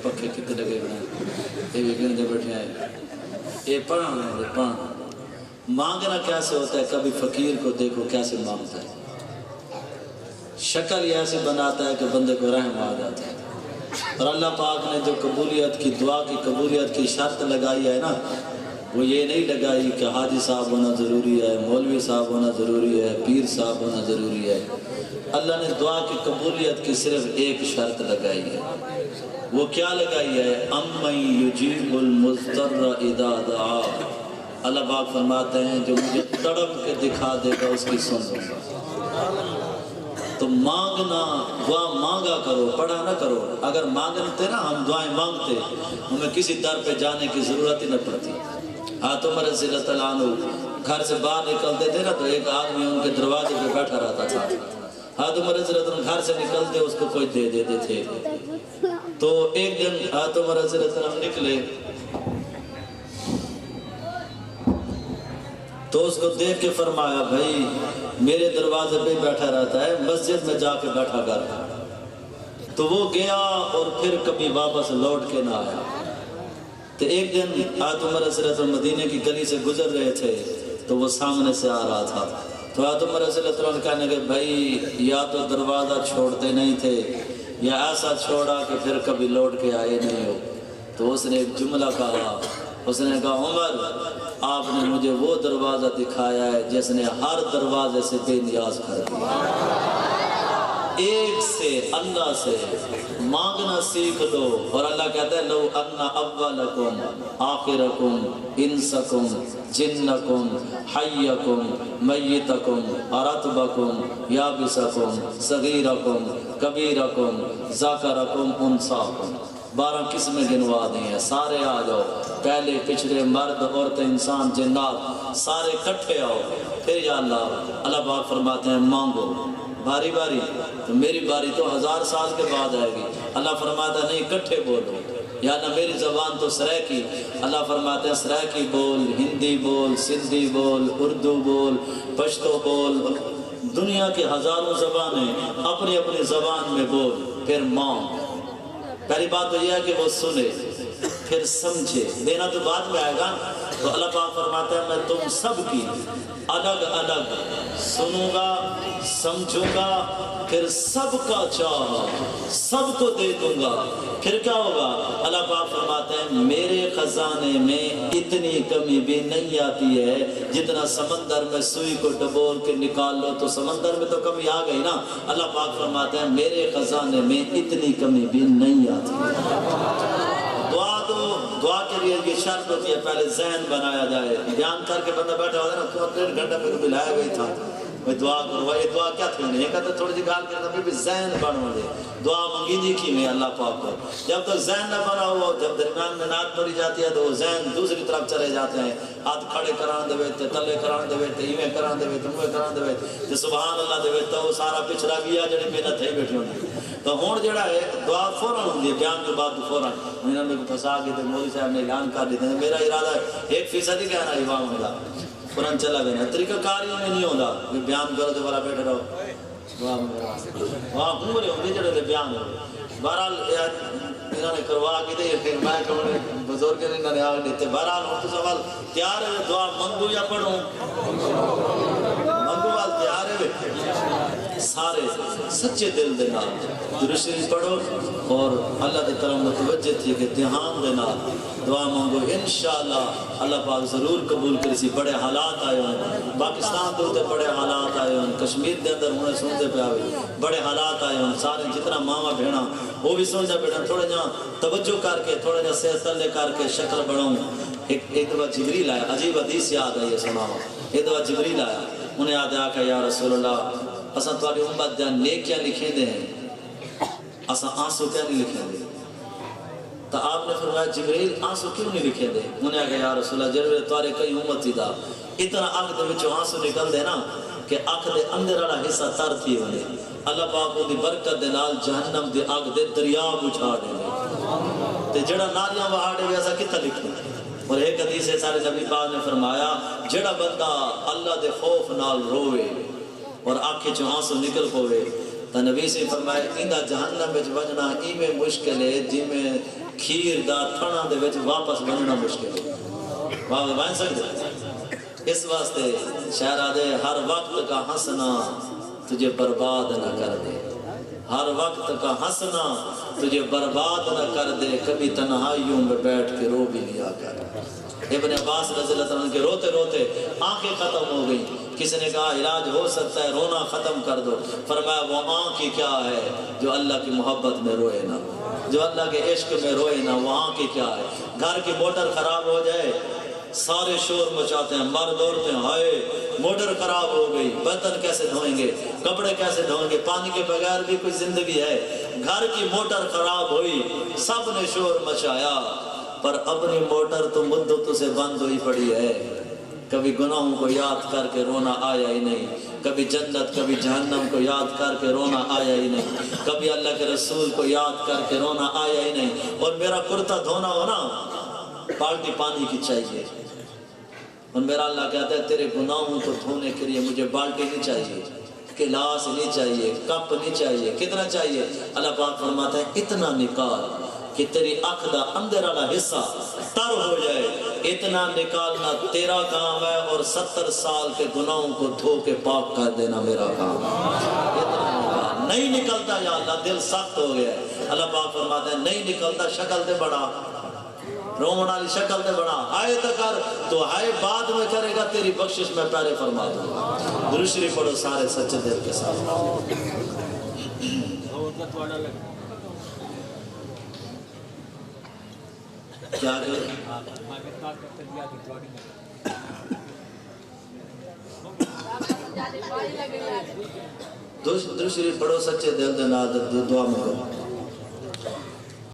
پکے کتنے لگے ہوئے ہیں، یہ بھی گندے بیٹھے ہیں، یہ پڑھنا مانگنا کیسے ہوتا ہے؟ کبھی فقیر کو دیکھو کیسے مانگتا ہے، شکل یہ ایسے بناتا ہے کہ بندے کو رحم آ جاتا ہے۔ اور اللہ پاک نے جو قبولیت کی دعا کی قبولیت کی شرط لگائی ہے نا، وہ یہ نہیں لگائی کہ حاجی صاحب ہونا ضروری ہے، مولوی صاحب ہونا ضروری ہے، پیر صاحب ہونا ضروری ہے۔ اللہ نے دعا کی قبولیت کی صرف ایک شرط لگائی ہے، وہ کیا لگائی ہے؟ اَمَّن يُجِيبُ الْمُضْطَرَّ إِذَا دَعَاهُ۔ اللہ پاک فرماتے ہیں جو مجھے تڑپ کے دکھا دے گا اس کی سن لوں گا۔ تو مانگنا، دعا مانگا کرو، پڑھا نہ کرو۔ اگر مانگتے نا، ہم دعائیں مانگتے، ہمیں کسی در پہ جانے کی ضرورت ہی نہ پڑتی۔ حضرت عمر رضی اللہ عنہ گھر سے باہر نکلتے تھے نا تو ایک آدمی ان کے دروازے پہ بیٹھا رہتا تھا۔ حضرت عمر رضی اللہ عنہ گھر سے نکلتے اس کو کوئی دے دیتے تھے۔ تو ایک دن حضرت عمر رضی اللہ عنہ نکلے تو اس کو دیکھ کے فرمایا بھائی میرے دروازے پہ بیٹھا رہتا ہے، مسجد میں جا کے بیٹھا کر۔ تو وہ گیا اور پھر کبھی واپس لوٹ کے نہ آیا۔ تو ایک دن حضرت عمر رضی اللہ عنہ مدینے کی گلی سے گزر رہے تھے تو وہ سامنے سے آ رہا تھا۔ تو حضرت عمر رضی اللہ عنہ کہنے لگے بھائی یا تو دروازہ چھوڑتے نہیں تھے یا ایسا چھوڑا کہ پھر کبھی لوٹ کے آئے نہیں ہو۔ تو اس نے ایک جملہ کہا، اس نے کہا عمر آپ نے مجھے وہ دروازہ دکھایا ہے جس نے ہر دروازے سے بے نیاز کر دیا۔ ایک سے اللہ سے مانگنا سیکھ لو۔ اور اللہ کہتا ہے لو ان اولکم آخرکم انسکم جنکم حیکم میتکم رطبکم یابسکم صغیرکم کبیرکم ذکرکم انثاکم، 12 قسمیں گنوا دی ہیں، سارے آ جاؤ، پہلے پچھلے مرد عورتیں انسان جنات سارے کٹھے آؤ، پھر یا اللہ پاک فرماتے ہیں مانگو باری باری۔ تو میری باری تو 1000 سال کے بعد آئے گی۔ اللہ فرماتا ہے نہیں کٹھے بولو، یا نہ میری زبان تو سرائکی، اللہ فرماتے ہیں سرائکی بول، ہندی بول، سندھی بول، اردو بول، پشتو بول، دنیا کے ہزاروں زبانیں اپنی اپنی زبان میں بول، پھر مانگ۔ پہلی بات تو یہ ہے کہ وہ سنے پھر سمجھے، دینا تو بعد میں آئے گا۔ تو اللہ پاک فرماتا ہے میں تم سب کی الگ الگ سنوں گا، سمجھوں گا، پھر سب کا چاہا سب کو دے دوں گا۔ پھر کیا ہوگا؟ اللہ پاک فرماتے ہیں میرے خزانے میں اتنی کمی بھی نہیں آتی ہے جتنا سمندر میں سوئی کو ڈبول کے نکال لو تو سمندر میں تو کمی آ گئی نا۔ اللہ پاک فرماتے ہیں میرے خزانے میں اتنی کمی بھی نہیں آتی۔ دعا کے لیے یہ شرط ہوتی ہے پہلے ذہن بنایا جائے۔ بیان کر کے بندہ بیٹھا ہوتا ہے نا تو 1.5 گھنٹہ پہ کبھی لایا گئی تھا میں دعا کروں، یہ دعا کیا تھی؟ یہ کہتا تھوڑی سی گال کرتا پھر بھی ذہن بنو دے۔ دعا منگی جی کی میں اللہ پاک کو، جب تک ذہن نہ بنا ہوا، جب درمیان میں ناک پڑی جاتی ہے تو وہ ذہن دوسری طرف چلے جاتے ہیں، ہاتھ کھڑے کران دے بیٹھتے، تلے کران دے بیٹھتے، ایویں کران دے بیٹھتے، موے کران دے بیٹھتے، سبحان اللہ دے بیٹھتے، وہ سارا پچھڑا گیا جڑی محنت ہے بیٹھی ہوندی۔ تو ہون جڑا ہے دعا فوراً ہوندی ہے، بیان کے بعد فوراً انہوں نے پھنسا کے تو مولوی صاحب نے اعلان کر دیتے ہیں میرا ارادہ ہے 1% ہی کہنا امام ہوگا، فوراً چلا گیا۔ طریقہ کاری میں نہیں ہوتا کہ بیان کرو تو والا بیٹھے رہو، وہاں عمرے ہوندی جڑے بیان ہو۔ بہرحال انہوں نے کروا کے دے پھر میں کہوں بزرگ نے انہوں نے آگ دیتے۔ بہرحال ہوں تو سوال تیار ہے دعا منگو یا پڑھوں؟ منگو وال تیار ہے سارے سچے دل دے نال درود شریف پڑھو اور اللہ کی طرف متوجہ تھی کہ دھیان دے نال دعا مانگو، انشاءاللہ اللہ پاک ضرور قبول کرسی۔ بڑے حالات آئے ہیں پاکستان دے بڑے حالات آئے ہیں، کشمیر دے اندر ہونے سنتے پہ آئے بڑے حالات آئے ہیں، سارے جتنا ماما بہنا وہ بھی سمجھا بیٹھا تھوڑے جہاں توجہ کر کے تھوڑے جہاں صحت تلے کر کے شکل بڑھوں۔ ایک دفعہ جبریل آیا، عجیب حدیث یاد ہے یہ سنا ہو۔ ایک دفعہ جبریل آیا، انہیں یاد آیا کہ یا رسول اللہ اساں تواڈی امت دے نیکیاں لکھے دے ہیں، اساں آنسو کیا نہیں لکھے دے؟ تو آپ نے فرمایا جبریل آنسو کیوں نہیں لکھے دے؟ انہیں کہا یا رسول اللہ جلوے توارے کئی امتی دا اتنا اکھ دے وچوں آنسو نکل دے نا کہ اکھ دے اندر والا حصہ تر تھی ہونے، اللہ پاک دی برکت دے نال جہنم دے اگ دے دریا بچھا دے تے جڑا نالیاں وہاڑے ویسا کتنا لکھے۔ اور ایک حدیث ہے سارے نبی پاک نے فرمایا جڑا بندہ اللہ دے خوف نال روے اور آنکھیں چوں آنسو نکل پوے تو نبی سے فرمائے ایندہ جہنم وچ وجنا ایویں مشکل ہے جی میں کھیر دا تھنا دے وچ واپس بننا مشکل ہے. واہ بن سکتے. اس واسطے شہزادے ہر وقت کا ہنسنا تجھے برباد نہ کر دے. ہر وقت کا ہنسنا تجھے برباد نہ کر دے. کبھی تنہائیوں میں بیٹھ کے رو بھی لیا کر. ابن عباس رضی اللہ عنہ کے روتے روتے آنکھیں ختم ہو گئی. کسی نے کہا علاج ہو سکتا ہے رونا ختم کر دو. فرمایا وہ آنکھ ہی کیا ہے جو اللہ کی محبت میں روئے نہ, جو اللہ کے عشق میں روئے نہ. وہ آنکھ ہی کیا ہے. گھر کی موٹر خراب ہو جائے سارے شور مچاتے ہیں, مرد عورتیں ہائے موٹر خراب ہو گئی, برتن کیسے دھوئیں گے, کپڑے کیسے دھوئیں گے, پانی کے بغیر بھی کوئی زندگی ہے. گھر کی موٹر خراب ہوئی, سب نے شور مچایا, پر اپنی موٹر تو مدتوں سے بند ہوئی پڑی ہے. کبھی گناہوں کو یاد کر کے رونا آیا ہی نہیں, کبھی جنت کبھی جہنم کو یاد کر کے رونا آیا ہی نہیں, کبھی اللہ کے رسول کو یاد کر کے رونا آیا ہی نہیں. اور میرا کرتا دھونا ہو نا بالٹی پانی کی چاہیے, اور میرا اللہ کہتا ہے تیرے گناہوں کو دھونے کے لیے مجھے بالٹی نہیں چاہیے, گلاس نہیں چاہیے, کپ نہیں چاہیے. کتنا چاہیے؟ اللہ پاک فرماتا ہے اتنا نکال کہ تیری آنکھ دا اندر والا حصہ تر ہو جائے. اتنا نکالنا تیرا کام ہے, اور 70 سال کے گناہوں کو دھو کے پاک کر دینا میرا کام ہے. اتنا نکال. نہیں نکلتا یا اللہ دل سخت ہو گیا ہے. اللہ پاک فرماتا ہے نہیں نکلتا, شکل دے بڑا, رومن والی شکل دے بڑا, ہائے تو کر, تو ہائے بعد میں کرے گا, تیری بخشش میں پہلے فرما دوں گا. درود شریف پڑھو سارے سچے دل کے ساتھ. کیا درود شریف پڑھو سچے دل دے نال دعا میں کرو.